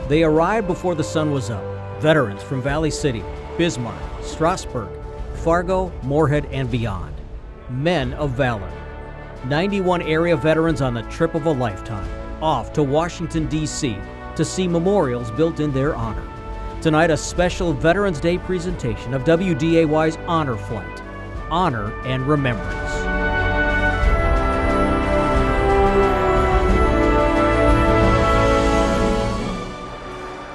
They arrived before the sun was up. Veterans from Valley City, Bismarck, Strasburg, Fargo, Moorhead, and beyond. Men of valor. 91 area veterans on the trip of a lifetime, off to Washington, D.C. to see memorials built in their honor. Tonight, a special Veterans Day presentation of WDAY's Honor Flight. Honor and Remembrance.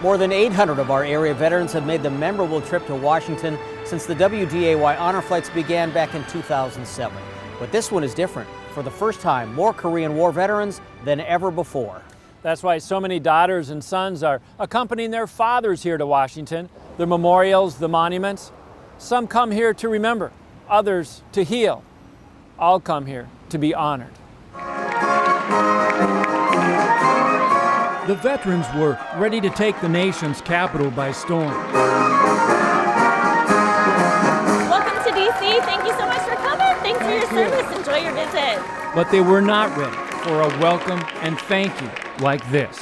More than 800 of our area veterans have made the memorable trip to Washington since the WDAY Honor Flights began back in 2007. But this one is different. For the first time, more Korean War veterans than ever before. That's why so many daughters and sons are accompanying their fathers here to Washington. The memorials, the monuments. Some come here to remember, others to heal. All come here to be honored. The veterans were ready to take the nation's capital by storm. Welcome to D.C. Thank you so much for coming. Thanks for your service. Enjoy your visit. But they were not ready for a welcome and thank you like this.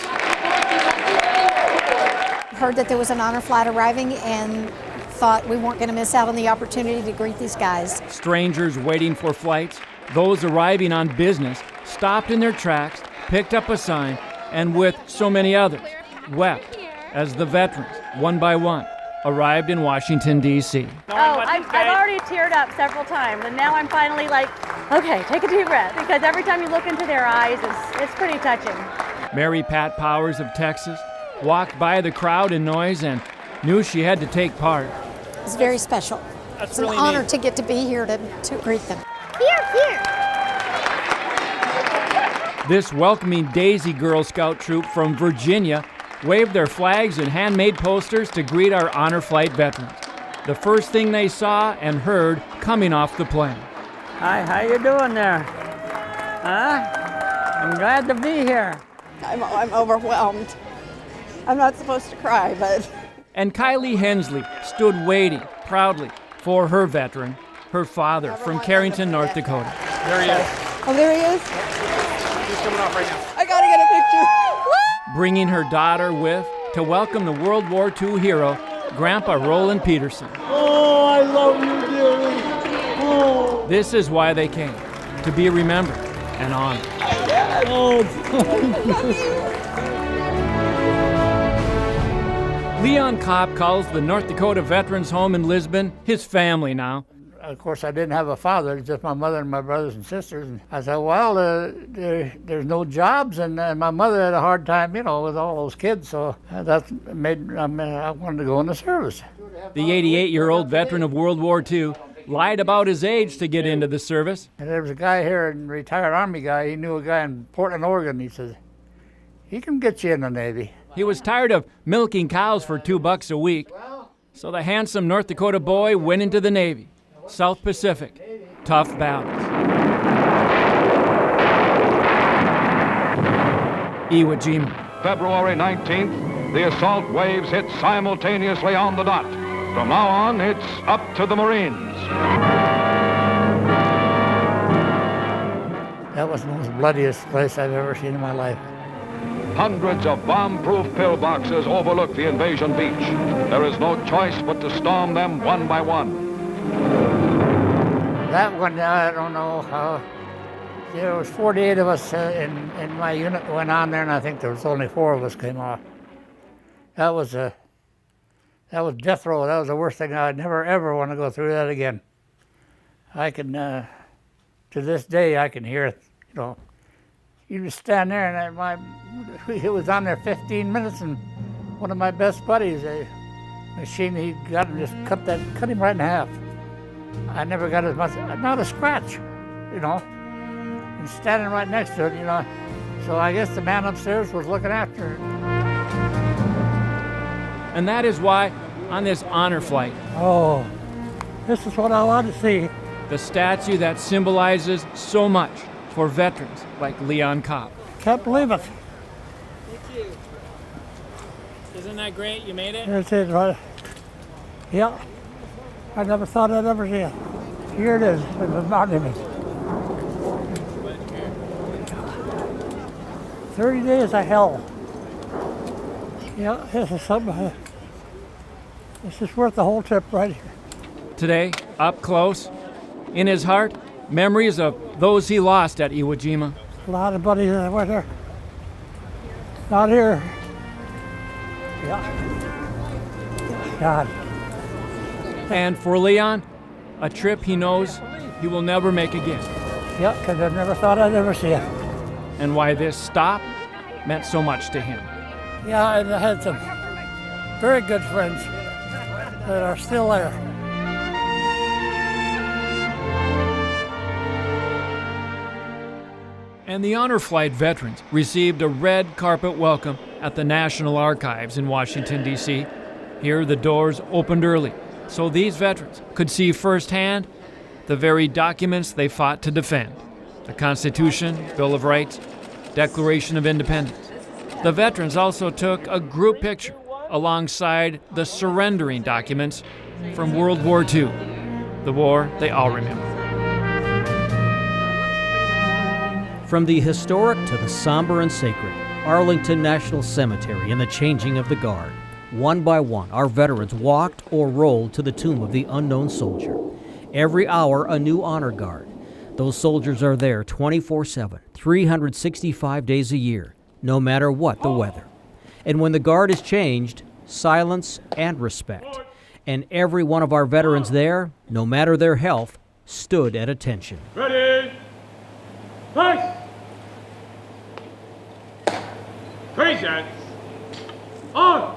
Heard that there was an honor flight arriving and thought we weren't going to miss out on the opportunity to greet these guys. Strangers waiting for flights, those arriving on business, stopped in their tracks, picked up a sign, and with so many others, wept as the veterans, one by one, arrived in Washington, D.C. I've already teared up several times, and now I'm finally like, okay, take a deep breath, because every time you look into their eyes, it's pretty touching. Mary Pat Powers of Texas walked by the crowd and noise and knew she had to take part. It's very special. It's really an honor to get to be here to greet them. Here. This welcoming Daisy Girl Scout troop from Virginia waved their flags and handmade posters to greet our Honor Flight veterans. The first thing they saw and heard coming off the plane. Hi, how you doing there? Huh? I'm glad to be here. I'm overwhelmed. I'm not supposed to cry, but... And Kylie Hensley stood waiting proudly for her veteran, her father from Carrington, North Dakota. There he is. Oh, there he is? He's coming off right now. I gotta get a picture. Bringing her daughter with to welcome the World War II hero, Grandpa Roland Peterson. Oh, I love you, dearly. Oh. This is why they came, to be remembered and honored. Oh, Leon Kopp calls the North Dakota Veterans Home in Lisbon his family now. Of course, I didn't have a father, it's just my mother and my brothers and sisters. And I said, well, there's no jobs, and my mother had a hard time, with all those kids, so that made I wanted to go in the service. The 88-year-old veteran of World War II lied about his age to get into the service. And there was a guy here, a retired Army guy, he knew a guy in Portland, Oregon. He said, he can get you in the Navy. He was tired of milking cows for $2 a week, so the handsome North Dakota boy went into the Navy. South Pacific, tough battles. Iwo Jima. February 19th, the assault waves hit simultaneously on the dot. From now on, it's up to the Marines. That was the most bloodiest place I've ever seen in my life. Hundreds of bomb-proof pillboxes overlook the invasion beach. There is no choice but to storm them one by one. That one, I don't know how. There was 48 of us in my unit went on there, and I think there was only 4 of us came off. That was death row. That was the worst thing. I'd never ever want to go through that again. I can, to this day, I can hear it. You just stand there, and he was on there 15 minutes, and one of my best buddies, a machine he got and just cut him right in half. I never got as much, not a scratch, and standing right next to it, So I guess the man upstairs was looking after it. And that is why, on this honor flight, oh, this is what I want to see. The statue that symbolizes so much for veterans like Leon Kopp. Can't believe it. Thank you. Isn't that great? You made it? It is, right? Yeah. I never thought I'd ever see it. Here it is, the monument. 30 days of hell. Yeah, this is something. This is worth the whole trip right here. Today, up close, in his heart, memories of those he lost at Iwo Jima. A lot of buddies that were there. Not here. Yeah. God. And for Leon, a trip he knows he will never make again. Yeah, because I never thought I'd ever see it. And why this stop meant so much to him. Yeah, and I had some very good friends that are still there. And the Honor Flight veterans received a red carpet welcome at the National Archives in Washington, D.C. Here, the doors opened early, so these veterans could see firsthand the very documents they fought to defend: the Constitution, Bill of Rights, Declaration of Independence. The veterans also took a group picture alongside the surrendering documents from World War II, the war they all remember. From the historic to the somber and sacred, Arlington National Cemetery and the changing of the guard. One by one, our veterans walked or rolled to the tomb of the unknown soldier. Every hour, a new honor guard. Those soldiers are there 24/7, 365 days a year, no matter what the weather. And when the guard is changed, silence and respect. And every one of our veterans there, no matter their health, stood at attention. Ready? Face! Presents! On!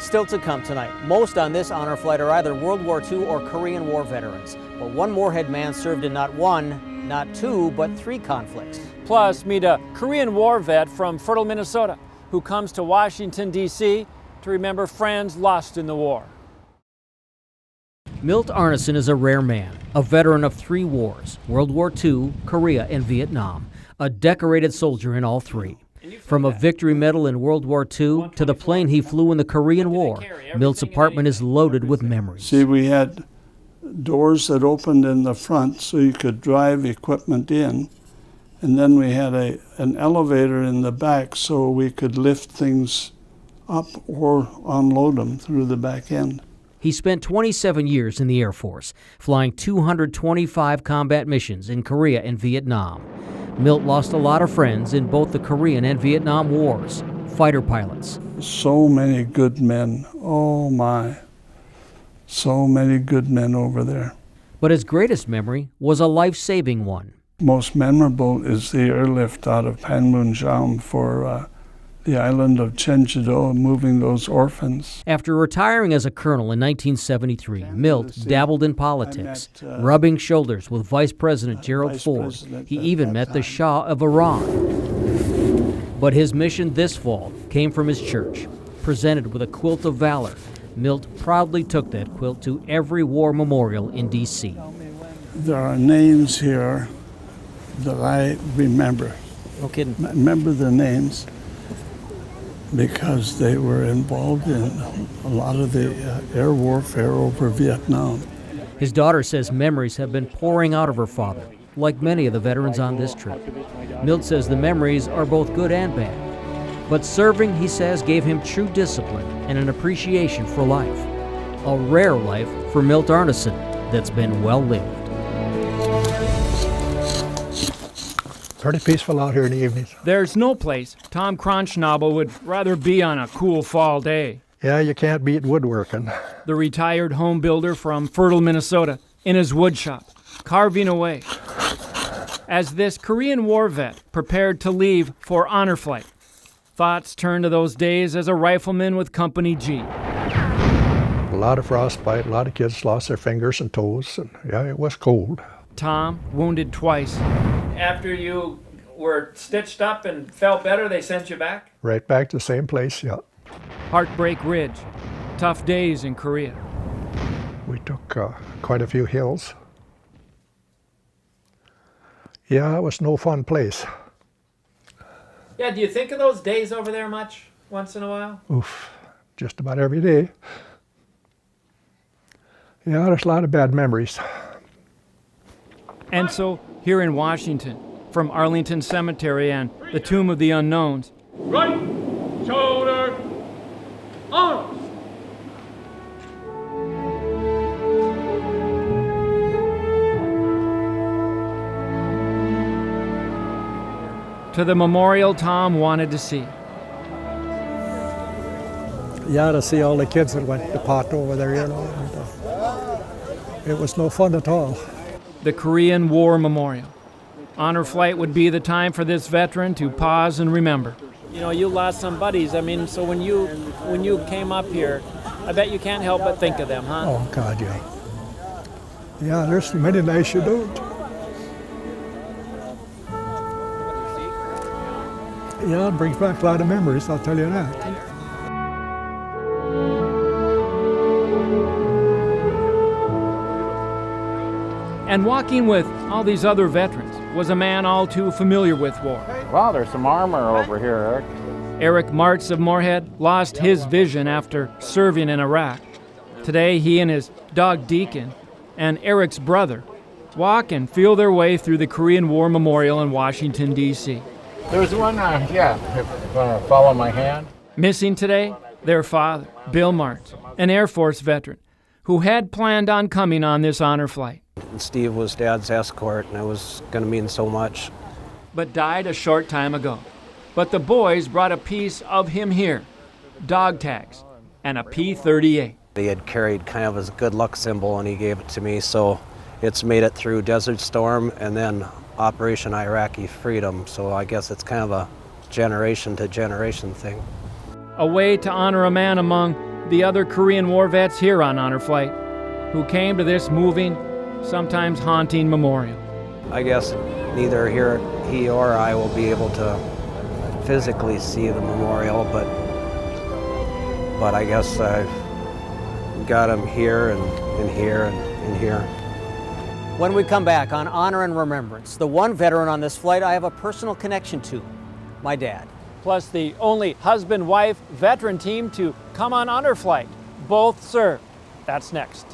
Still to come tonight, most on this honor flight are either World War II or Korean War veterans. But one Moorhead man served in not one, not two, but 3 conflicts. Plus, meet a Korean War vet from Fertile, Minnesota, who comes to Washington, D.C. to remember friends lost in the war. Milt Arneson is a rare man, a veteran of 3 wars, World War II, Korea, and Vietnam, a decorated soldier in all 3. From a victory medal in World War II to the plane he flew in the Korean War, Milt's apartment is loaded with memories. See, we had doors that opened in the front so you could drive equipment in, and then we had an elevator in the back so we could lift things up or unload them through the back end. He spent 27 years in the Air Force, flying 225 combat missions in Korea and Vietnam. Milt lost a lot of friends in both the Korean and Vietnam wars, fighter pilots. So many good men, oh my, so many good men over there. But his greatest memory was a life-saving one. Most memorable is the airlift out of Panmunjom for the island of Cheongjado, moving those orphans. After retiring as a colonel in 1973, Milt dabbled in politics, rubbing shoulders with Vice President Gerald Ford. He even met the Shah of Iran. But his mission this fall came from his church. Presented with a quilt of valor, Milt proudly took that quilt to every war memorial in D.C. There are names here that I remember. No kidding. Remember the names because they were involved in a lot of the air warfare over Vietnam. His daughter says memories have been pouring out of her father, like many of the veterans on this trip. Milt says the memories are both good and bad. But serving, he says, gave him true discipline and an appreciation for life. A rare life for Milt Arneson that's been well lived. Pretty peaceful out here in the evenings. There's no place Tom Cronschnabel would rather be on a cool fall day. Yeah, you can't beat woodworking. The retired home builder from Fertile, Minnesota, in his wood shop, carving away. As this Korean War vet prepared to leave for honor flight, thoughts turned to those days as a rifleman with Company G. A lot of frostbite, a lot of kids lost their fingers and toes, and yeah, it was cold. Tom, wounded twice. After you were stitched up and felt better, they sent you back? Right back to the same place, yeah. Heartbreak Ridge. Tough days in Korea. We took quite a few hills. Yeah, it was no fun place. Yeah, do you think of those days over there much, once in a while? Oof, just about every day. Yeah, there's a lot of bad memories. And so, here in Washington, from Arlington Cemetery and the Tomb of the Unknowns, Right shoulder, arms. to the memorial Tom wanted to see. Yeah, to see all the kids that went to pot over there, you know. And, it was no fun at all. The Korean War Memorial. Honor Flight would be the time for this veteran to pause and remember. You know, you lost some buddies. I mean, so when you came up here, I bet you can't help but think of them, huh? Oh, God, yeah. Yeah, there's many nights you don't. Yeah, it brings back a lot of memories, I'll tell you that. And walking with all these other veterans was a man all too familiar with war. Well, there's some armor over here, Eric. Eric Martz of Moorhead lost his vision after serving in Iraq. Today, he and his dog Deacon and Eric's brother walk and feel their way through the Korean War Memorial in Washington, D.C. There's one, if you want to follow my hand. Missing today, their father, Bill Martz, an Air Force veteran who had planned on coming on this honor flight. Steve was Dad's escort, and it was going to mean so much. But died a short time ago. But the boys brought a piece of him here, dog tags, and a P-38. He had carried kind of as a good luck symbol, and he gave it to me, so it's made it through Desert Storm and then Operation Iraqi Freedom, so I guess it's kind of a generation-to-generation thing. A way to honor a man among the other Korean War vets here on Honor Flight, who came to this moving, sometimes haunting memorial. I guess neither he or I will be able to physically see the memorial, but I guess I've got him here and here and here. When we come back on Honor and Remembrance, the one veteran on this flight I have a personal connection to, my dad. Plus the only husband-wife veteran team to come on Honor Flight. Both served. That's next.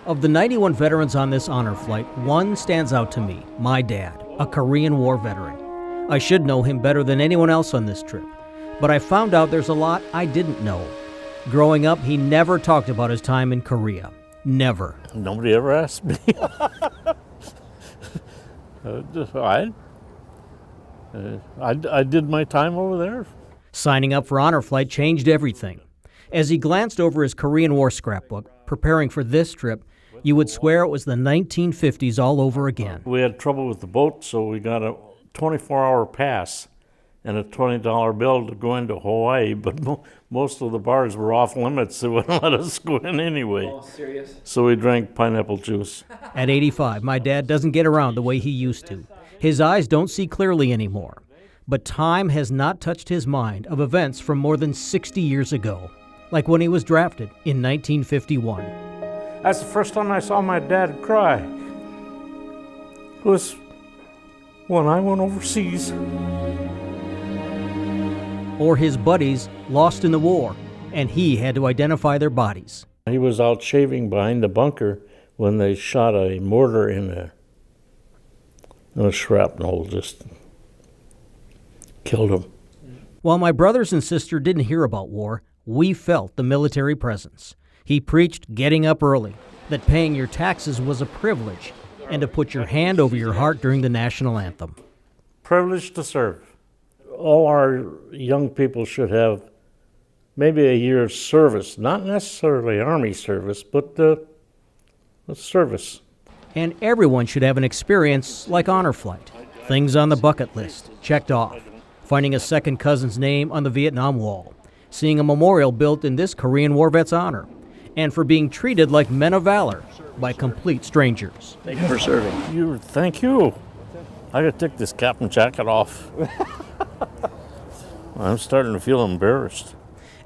Of the 91 veterans on this honor flight, one stands out to me, my dad, a Korean War veteran. I should know him better than anyone else on this trip, but I found out there's a lot I didn't know. Growing up, he never talked about his time in Korea. Never. Nobody ever asked me. I did my time over there. Signing up for Honor Flight changed everything. As he glanced over his Korean War scrapbook, preparing for this trip, you would swear it was the 1950s all over again. We had trouble with the boat, so we got a 24-hour pass and a $20 bill to go into Hawaii, but most of the bars were off limits. They wouldn't let us go in anyway. Oh, serious? So we drank pineapple juice. At 85, my dad doesn't get around the way he used to. His eyes don't see clearly anymore. But time has not touched his mind of events from more than 60 years ago, like when he was drafted in 1951. That's the first time I saw my dad cry. It was when I went overseas. Or his buddies lost in the war, and he had to identify their bodies. He was out shaving behind the bunker when they shot a mortar in a shrapnel, just killed him. While my brothers and sister didn't hear about war, we felt the military presence. He preached getting up early, that paying your taxes was a privilege, and to put your hand over your heart during the national anthem. Privilege to serve. All our young people should have maybe a year's service, not necessarily Army service, but service. And everyone should have an experience like Honor Flight. Things on the bucket list, checked off. Finding a second cousin's name on the Vietnam Wall. Seeing a memorial built in this Korean War vet's honor. And for being treated like men of valor by complete strangers. Thank you for serving. Thank you. I gotta take this cap and jacket off. I'm starting to feel embarrassed.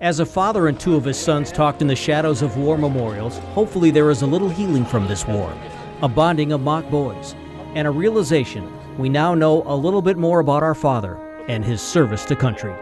As a father and two of his sons talked in the shadows of war memorials, hopefully there is a little healing from this war, a bonding of mock boys, and a realization we now know a little bit more about our father and his service to country.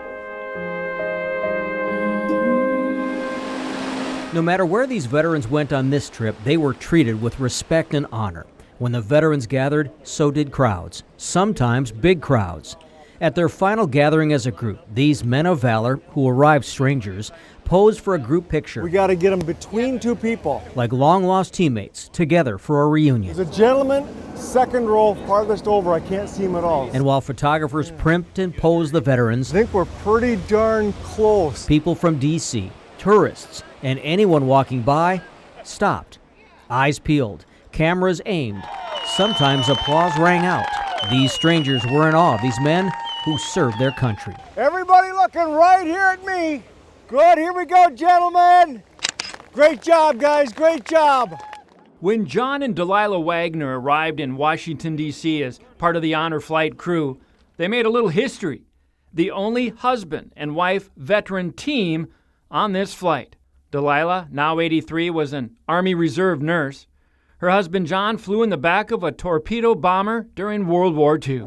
No matter where these veterans went on this trip, they were treated with respect and honor. When the veterans gathered, so did crowds, sometimes big crowds. At their final gathering as a group, these men of valor, who arrived strangers, posed for a group picture. We got to get them between two people. Like long-lost teammates, together for a reunion. There's a gentleman, second row, farthest over. I can't see him at all. And while photographers primped and posed the veterans, I think we're pretty darn close. People from D.C., tourists, and anyone walking by stopped. Eyes peeled, cameras aimed. Sometimes applause rang out. These strangers were in awe of these men who served their country. Everybody looking right here at me. Good, here we go, gentlemen. Great job, guys, great job. When John and Delilah Wagner arrived in Washington, D.C. as part of the Honor Flight crew, they made a little history. The only husband and wife veteran team on this flight. Delilah, now 83, was an Army Reserve nurse. Her husband John flew in the back of a torpedo bomber during World War II.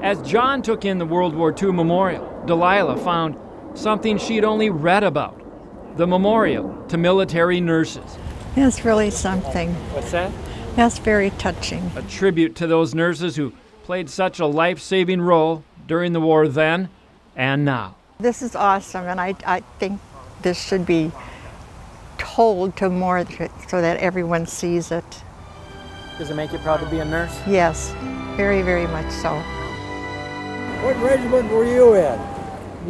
As John took in the World War II memorial, Delilah found something she'd only read about, the memorial to military nurses. It's really something. What's that? That's very touching. A tribute to those nurses who played such a life-saving role during the war then and now. This is awesome, and I think this should be told to more so that everyone sees it. Does it make you proud to be a nurse? Yes, very, very much so. What regiment were you in?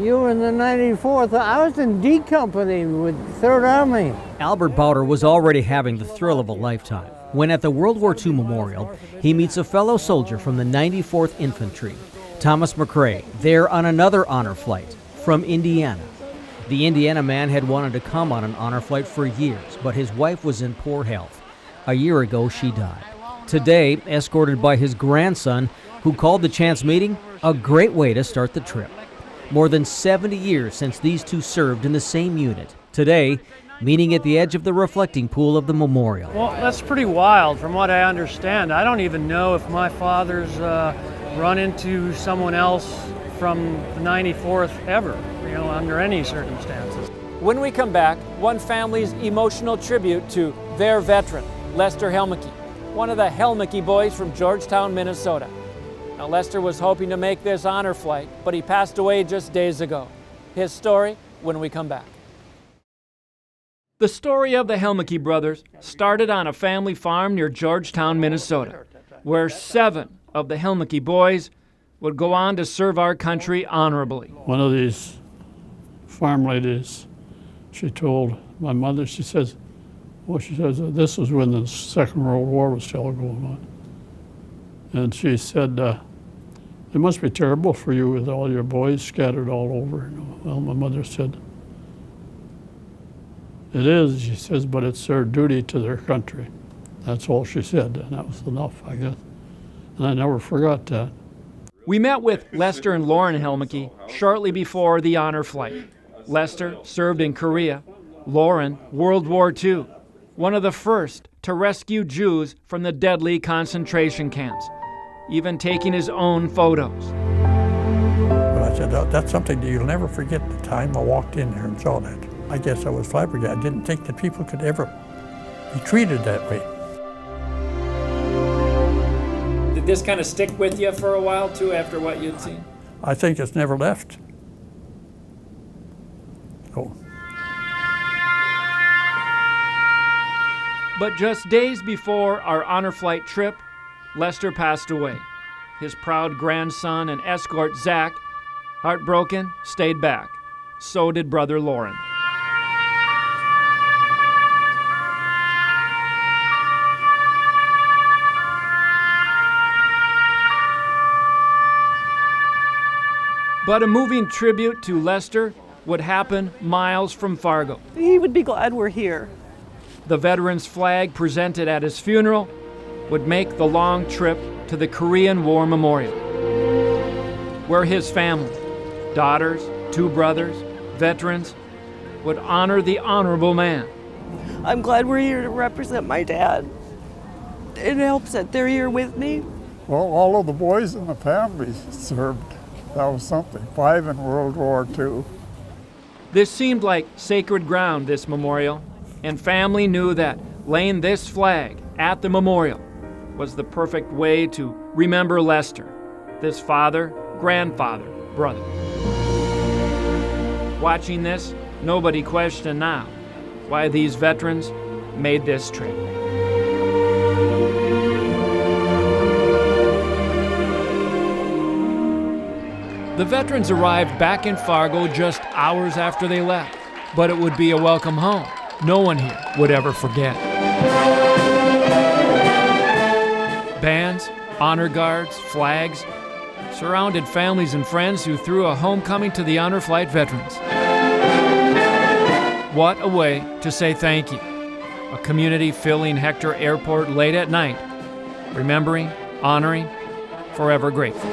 You were in the 94th. I was in D Company with 3rd Army. Albert Bowder was already having the thrill of a lifetime when at the World War II memorial, he meets a fellow soldier from the 94th Infantry, Thomas McRae, there on another honor flight from Indiana. The Indiana man had wanted to come on an honor flight for years, but his wife was in poor health. A year ago, she died. Today, escorted by his grandson, who called the chance meeting a great way to start the trip. More than 70 years since these two served in the same unit. Today, meeting at the edge of the reflecting pool of the memorial. Well, that's pretty wild from what I understand. I don't even know if my father's run into someone else from the 94th ever, under any circumstances. When we come back, one family's emotional tribute to their veteran, Lester Helmicke, one of the Helmicke boys from Georgetown, Minnesota. Now, Lester was hoping to make this honor flight, but he passed away just days ago. His story when we come back. The story of the Helmicke brothers started on a family farm near Georgetown, Minnesota, where 7 of the Helmicke boys would go on to serve our country honorably. One of these farm ladies, she told my mother, she says, this was when the Second World War was still going on. And she said, it must be terrible for you with all your boys scattered all over. Well, my mother said, it is, she says, but it's their duty to their country. That's all she said, and that was enough, I guess. And I never forgot that. We met with Lester and Lauren Helmicke shortly before the honor flight. Lester served in Korea, Lauren, World War II, one of the first to rescue Jews from the deadly concentration camps, even taking his own photos. But I said, that's something that you'll never forget the time I walked in there and saw that. I guess I was flabbergasted. I didn't think that people could ever be treated that way. Did this kind of stick with you for a while, too, after what you'd seen? I think it's never left. So. But just days before our honor flight trip, Lester passed away. His proud grandson and escort, Zach, heartbroken, stayed back. So did brother Lauren. But a moving tribute to Lester would happen miles from Fargo. He would be glad we're here. The veteran's flag presented at his funeral would make the long trip to the Korean War Memorial, where his family, daughters, 2 brothers, veterans, would honor the honorable man. I'm glad we're here to represent my dad. It helps that they're here with me. Well, all of the boys in the family served. That was something. 5 in World War II. This seemed like sacred ground, this memorial, and family knew that laying this flag at the memorial was the perfect way to remember Lester, this father, grandfather, brother. Watching this, nobody questioned now why these veterans made this trip. The veterans arrived back in Fargo just hours after they left, but it would be a welcome home no one here would ever forget. Bands, honor guards, flags surrounded families and friends who threw a homecoming to the Honor Flight veterans. What a way to say thank you. A community filling Hector Airport late at night, remembering, honoring, forever grateful.